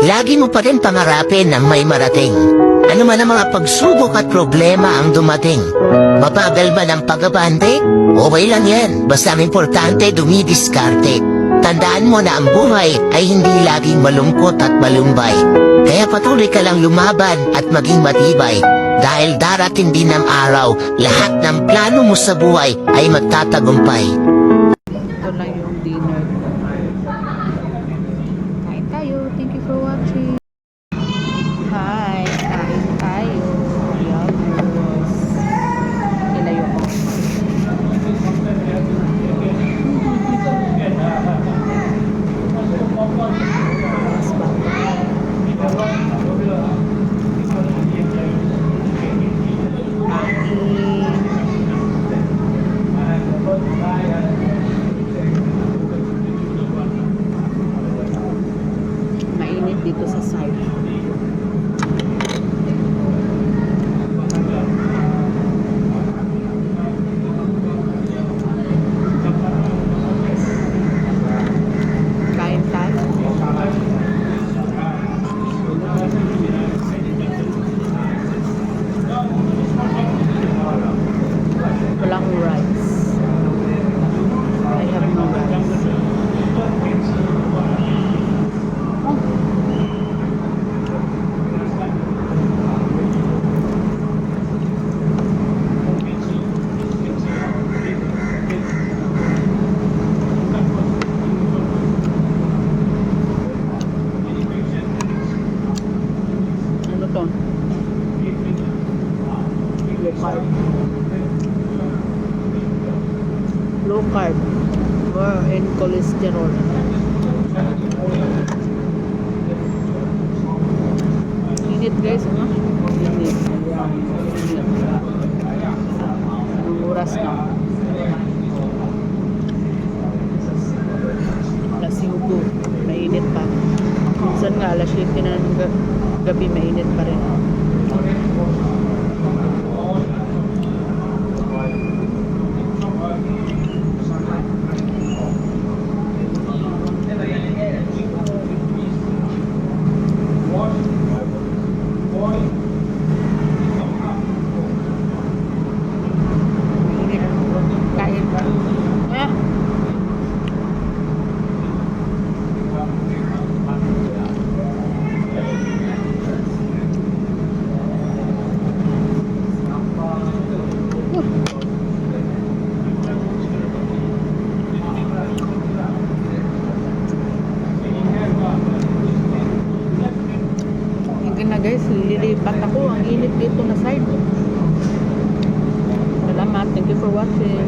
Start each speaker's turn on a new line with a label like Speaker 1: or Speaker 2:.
Speaker 1: Lagi mo pa rin pangarapin ang may marating. Ano man ang mga pagsubok at problema ang dumating. Mabagal man ang pag-abante? Okay lang yan, basta ang importante dumidiskarte. Tandaan mo na ang buhay ay hindi laging malungkot at malumbay. Kaya patuloy ka lang lumaban at maging matibay. Dahil darating din ang araw, lahat ng plano mo sa buhay ay magtatagumpay.
Speaker 2: Ito lang yung dinner. Kain tayo. Thank you for watching. Hi, kain tayo. Yumos. Nilayo ko. Mas ba? Mainit dito sa side. Kain tayo. Walang rice. I have no rice. Ano to? Low carb. Low carb. And cholesterol. Init guys, ano? Init. Anong oras na? Alas 5. Mainit pa. Minsan nga, alas 7 na ng gabi, mainit pa rin. Kain. Ah. Hingga na guys, lilipat ako. Ang init dito na side. Salamat. Thank you for watching.